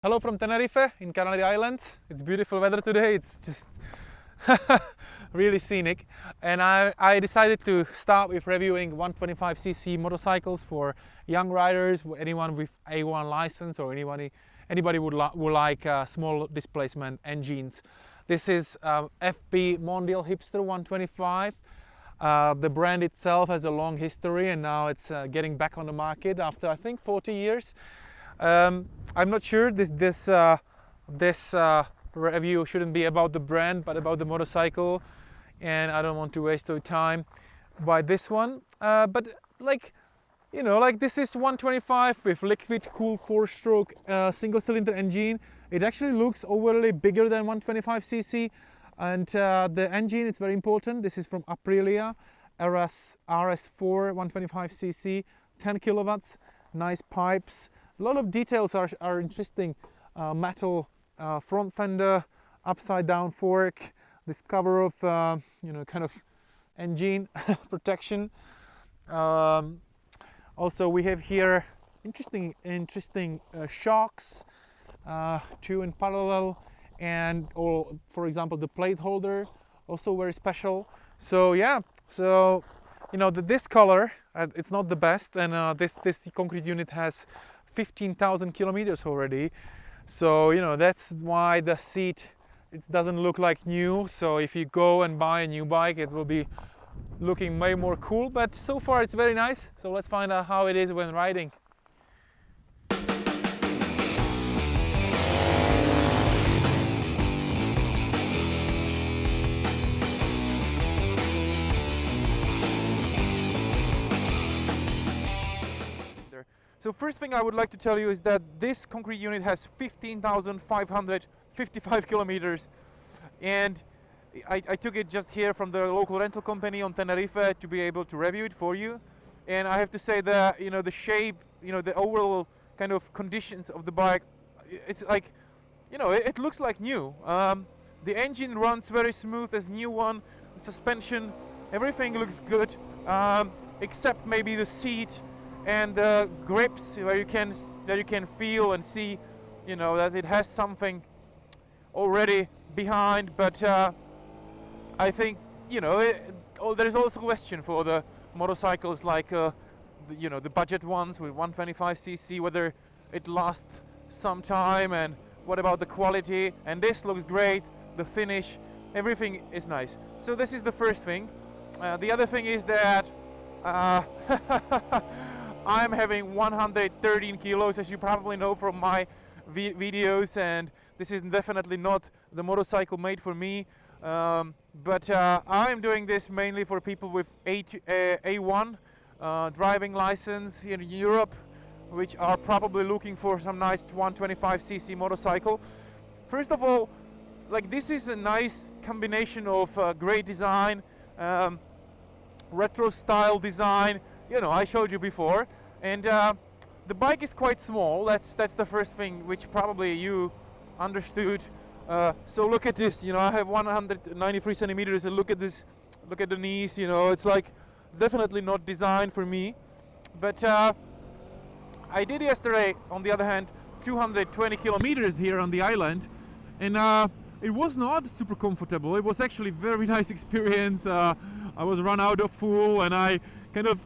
Hello from Tenerife in Canary Islands. It's beautiful weather today. It's just really scenic. And I decided to start with reviewing 125cc motorcycles for young riders, anyone with A1 license or anybody would like small displacement engines. This is FB Mondial Hipster 125. The brand itself has a long history and now it's getting back on the market after I think 40 years. I'm not sure this review shouldn't be about the brand but about the motorcycle, and I don't want to waste your time by this one. But this is 125 with liquid cooled 4-stroke single cylinder engine. It actually looks overly bigger than 125cc, and the engine is very important. This is from Aprilia RS4 125cc, 10 kilowatts, nice pipes. A lot of details are interesting. Metal front fender, upside down fork, this cover of kind of engine protection. Also we have here interesting shocks, two in parallel, and for example the plate holder, also very special. So yeah, this color it's not the best, and this concrete unit has 15,000 kilometers already, so that's why the seat, it doesn't look like new. So if you go and buy a new bike, it will be looking way more cool, but so far it's very nice. So let's find out how it is when riding. So first thing I would like to tell you is that this concrete unit has 15,555 kilometers, and I took it just here from the local rental company on Tenerife to be able to review it for you. And I have to say that the shape, the overall kind of conditions of the bike, it's like it looks like new. The engine runs very smooth as new one. The suspension, everything looks good, except maybe the seat and grips, where you can feel and see that it has something already behind. But I think there is also a question for the motorcycles like the budget ones with 125cc, whether it lasts some time, and what about the quality. And this looks great, the finish, everything is nice. So this is the first thing. The other thing is that I'm having 113 kilos, as you probably know from my videos, and this is definitely not the motorcycle made for me. But I'm doing this mainly for people with A1 driving license in Europe, which are probably looking for some nice 125cc motorcycle. First of all, this is a nice combination of great design, retro style design. I showed you before, and the bike is quite small. That's the first thing which probably you understood. So look at this. I have 193 centimeters, and look at this. Look at the knees. It's definitely not designed for me. But I did yesterday, on the other hand, 220 kilometers here on the island, and it was not super comfortable. It was actually very nice experience. I was run out of fuel, and I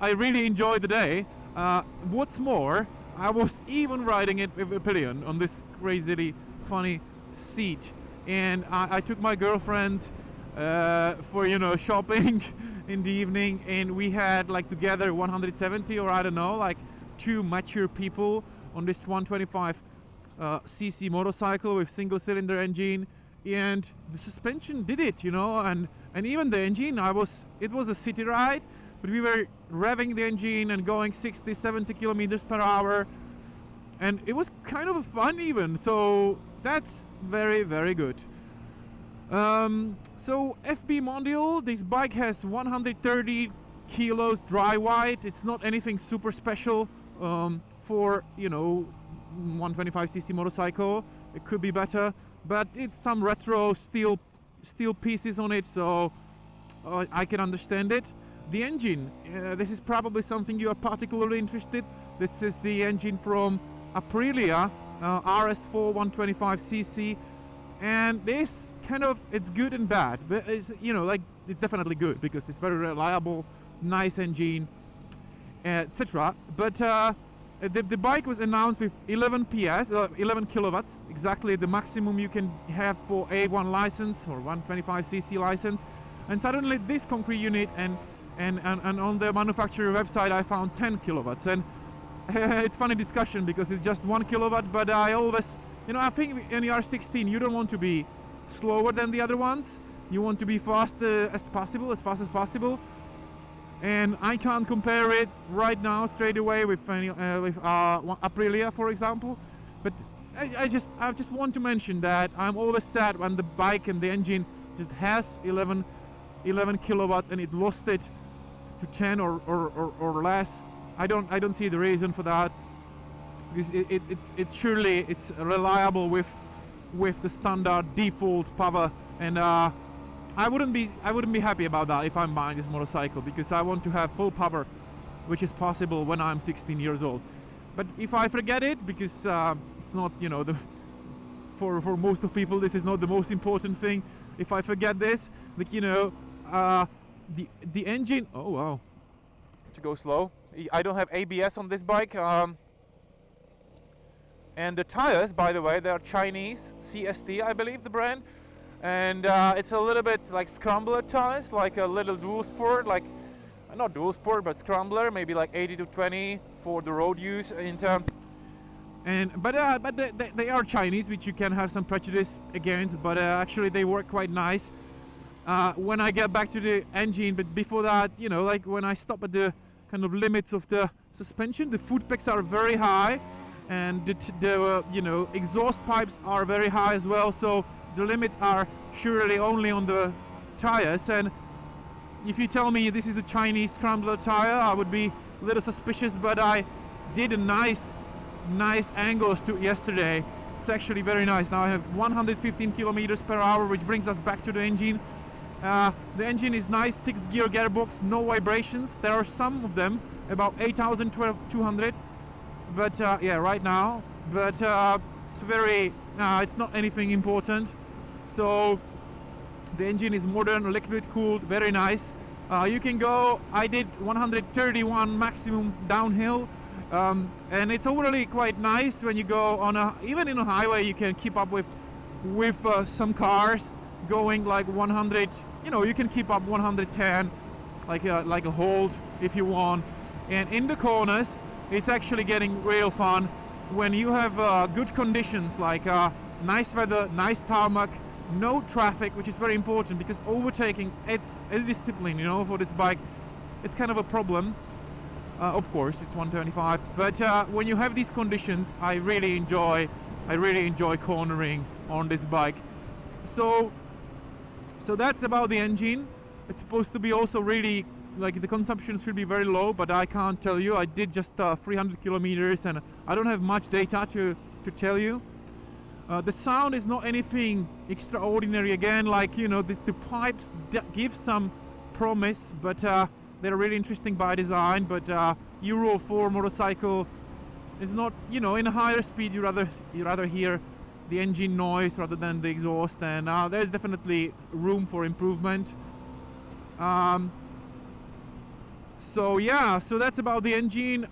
really enjoyed the day. What's more, I was even riding it with a pillion on this crazily funny seat, and I took my girlfriend for shopping in the evening, and we had together 170, or I don't know, two mature people on this 125cc motorcycle with single cylinder engine, and the suspension did it, and even the engine, it was a city ride, but we were revving the engine and going 60-70 kilometers per hour, and it was kind of fun even. So that's very, very good. So FB Mondial, this bike has 130 kilos dry weight. It's not anything super special for 125cc motorcycle. It could be better, but it's some retro steel pieces on it, so I can understand it. The engine, this is probably something you are particularly interested. This is the engine from Aprilia RS4 125cc, and this kind of, it's good and bad, but it's, you know, like, it's definitely good because it's very reliable, it's a nice engine, etc. But the bike was announced with 11 PS, 11 kilowatts, exactly the maximum you can have for A1 license or 125cc license. And suddenly this concrete unit and on the manufacturer website I found 10 kilowatts. And it's funny discussion because it's just 1 kilowatt, but I always, you know, I think when you are 16 you don't want to be slower than the other ones. You want to be fast as fast as possible. And I can't compare it right now straight away with Aprilia, for example. But I just want to mention that I'm always sad when the bike and the engine just has 11 kilowatts and it lost it to 10 or less. I don't see the reason for that, because it's surely it's reliable with the standard default power, and I wouldn't be happy about that if I'm buying this motorcycle, because I want to have full power, which is possible when I'm 16 years old. But if I forget it, because it's not, you know, for most of people this is not the most important thing. If I forget this, like, you know, the engine. Oh wow, to go slow. I don't have ABS on this bike. And the tires, by the way, they are Chinese, CST, I believe the brand. And it's a little bit like scrambler tires, like a little dual sport, like not dual sport, but scrambler, maybe like 80 to 20 for the road use. But they are Chinese, which you can have some prejudice against. But actually, they work quite nice. When I get back to the engine, but before that, you know, like when I stop at the kind of limits of the suspension, the foot pegs are very high, and the you know, exhaust pipes are very high as well. So the limits are surely only on the tires. And if you tell me this is a Chinese scrambler tire, I would be a little suspicious. But I did a nice angles to yesterday. It's actually very nice. Now I have 115 kilometers per hour, which brings us back to the engine. The engine is nice, 6-gear gearbox, no vibrations. There are some of them, about 8,200. But yeah, right now. But it's very, it's not anything important. So the engine is modern, liquid cooled, very nice. You can go, I did 131 maximum downhill. And it's overall quite nice when you go on even in a highway. You can keep up with some cars going like 100. You know, you can keep up 110, like a hold if you want. And in the corners, it's actually getting real fun when you have good conditions, like nice weather, nice tarmac, no traffic, which is very important because overtaking, it's a discipline, you know, for this bike. It's kind of a problem. Of course, it's 125, but when you have these conditions, I really enjoy cornering on this bike. So that's about the engine. It's supposed to be also really, like, the consumption should be very low, but I can't tell you. I did just 300 kilometers, and I don't have much data to tell you. The sound is not anything extraordinary. Again, like, you know, the pipes give some promise, but they're really interesting by design. But Euro 4 motorcycle is not, you know, in a higher speed you rather hear the engine noise rather than the exhaust, and there's definitely room for improvement. So yeah, so that's about the engine.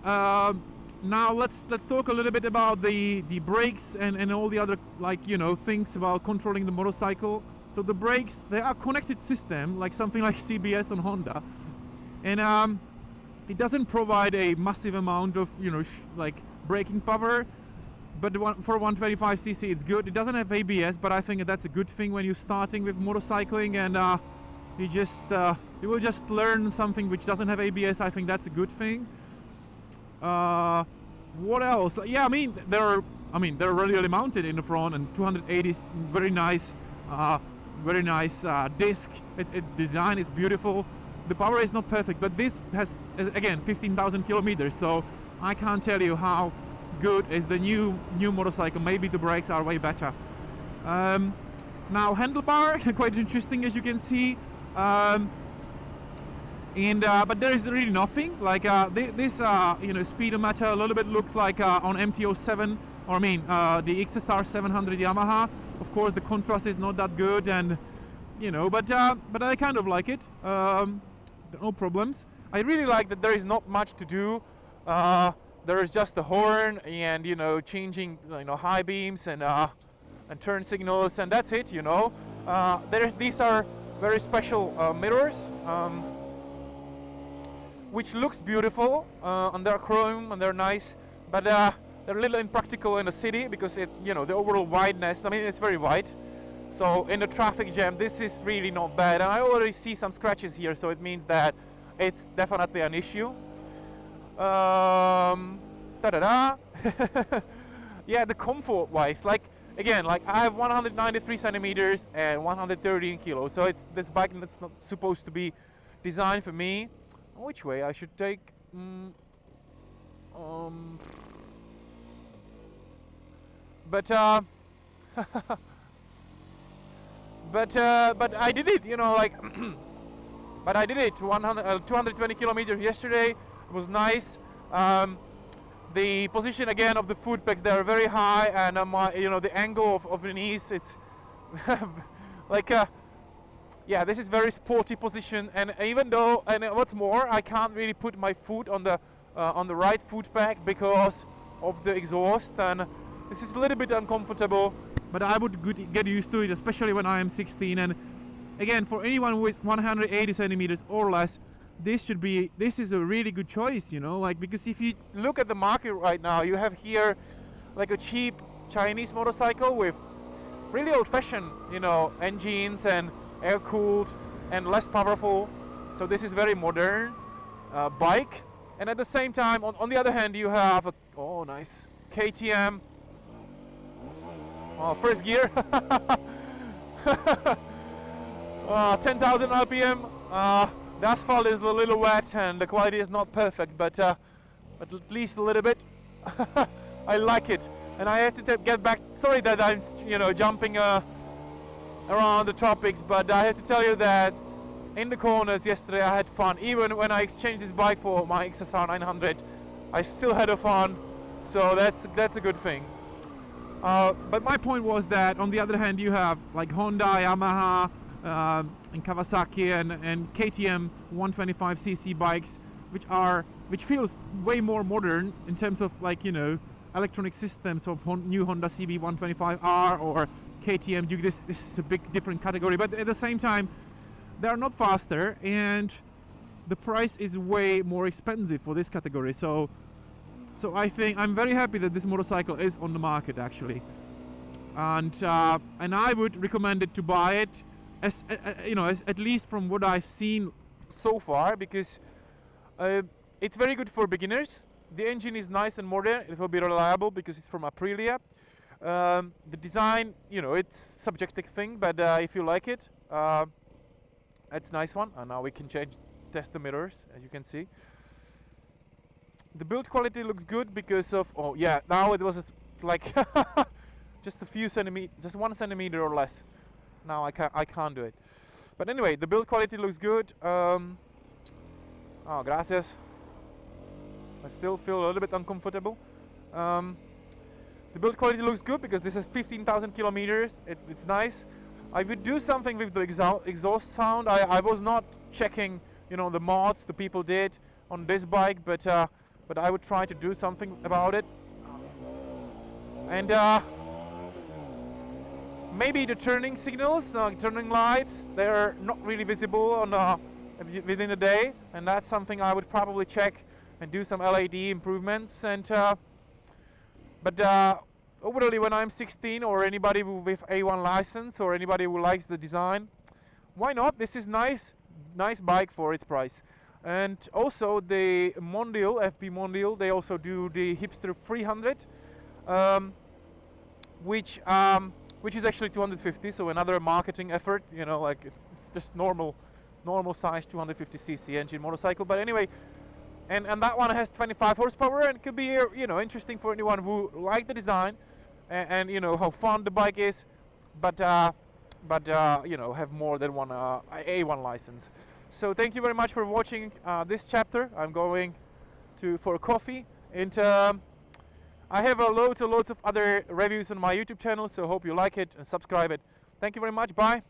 Now let's talk a little bit about the brakes and all the other, like, you know, things about controlling the motorcycle. So the brakes, they are connected system, like something like CBS on Honda, and it doesn't provide a massive amount of, you know, like braking power, but for 125cc it's good. It doesn't have ABS, but I think that's a good thing when you're starting with motorcycling, and you will just learn something which doesn't have ABS. I think that's a good thing. What else? Yeah, I mean they're really mounted in the front, and 280 is very nice disc. Design is beautiful. The power is not perfect, but this has, again, 15,000 kilometers, so I can't tell you how good is the new motorcycle. Maybe the brakes are way better. Now handlebar, quite interesting, as you can see. But there is really nothing like this. You know, speedometer a little bit looks like on MT-07 or I mean the XSR 700 Yamaha. Of course, the contrast is not that good, and you know, but I kind of like it. No problems. I really like that there is not much to do. There is just the horn and, you know, changing, you know, high beams and turn signals, and that's it, you know. These are very special mirrors, which looks beautiful, and they're chrome and they're nice, but they're a little impractical in the city because it, you know, the overall wideness. I mean, it's very wide. So in the traffic jam, this is really not bad, and I already see some scratches here, so it means that it's definitely an issue. Ta-da-da. Yeah, the comfort-wise, like again, like I have 193 centimeters and 113 kilos, so it's this bike that's not supposed to be designed for me. Which way I should take? But but I did it, you know, like. But I did it. 220 kilometers yesterday. It was nice. The position again of the foot pegs, they are very high, and you know, the angle of the knees, it's like yeah, this is very sporty position. And even though, and what's more, I can't really put my foot on the right foot peg because of the exhaust, and this is a little bit uncomfortable. But I would get used to it, especially when I am 16. And again, for anyone who is 180 centimeters or less, this is a really good choice, you know, like, because if you look at the market right now, you have here like a cheap Chinese motorcycle with really old-fashioned, you know, engines and air-cooled and less powerful. So this is very modern bike, and at the same time, on the other hand, you have a nice KTM. First gear. 10,000 RPM. The asphalt is a little wet and the quality is not perfect, but at least a little bit. I like it, and I have to get back. Sorry that I'm, you know, jumping around the topics, but I have to tell you that in the corners yesterday I had fun. Even when I exchanged this bike for my XSR 900, I still had a fun. So that's a good thing. But my point was that on the other hand, you have like Honda, Yamaha, and Kawasaki and KTM 125cc bikes, which feels way more modern in terms of, like, you know, electronic systems of new Honda CB 125R or KTM Duke. This is a big different category, but at the same time, they are not faster, and the price is way more expensive for this category. So I think I'm very happy that this motorcycle is on the market actually, and I would recommend it to buy it, as you know, at least from what I've seen so far, because it's very good for beginners. The engine is nice and modern. It will be reliable because it's from Aprilia. The design, you know, it's subjective thing, but if you like it, it's a nice one. And now we can test the mirrors, as you can see. The build quality looks good because of, now it was like just a few centimeters, just 1 centimeter or less. Now I can't do it. But anyway, the build quality looks good. Gracias. I still feel a little bit uncomfortable. The build quality looks good because this is 15,000 kilometers. It's nice. I would do something with the exhaust sound. I was not checking, you know, the mods the people did on this bike, but I would try to do something about it. And maybe the turning signals, turning lights, they're not really visible on within the day, and that's something I would probably check and do some LED improvements. And but overall, when I'm 16, or anybody with A1 license, or anybody who likes the design, why not? This is nice bike for its price. And also the Mondial, FB Mondial, they also do the Hipster 300, which is actually 250, so another marketing effort. You know, like it's just normal size 250cc engine motorcycle. But anyway, and that one has 25 horsepower, and could be, you know, interesting for anyone who like the design and you know how fun the bike is, but you know, have more than one A1 license. So thank you very much for watching this chapter. I'm going for a coffee, and I have loads and loads of other reviews on my YouTube channel, so hope you like it and subscribe it. Thank you very much. Bye.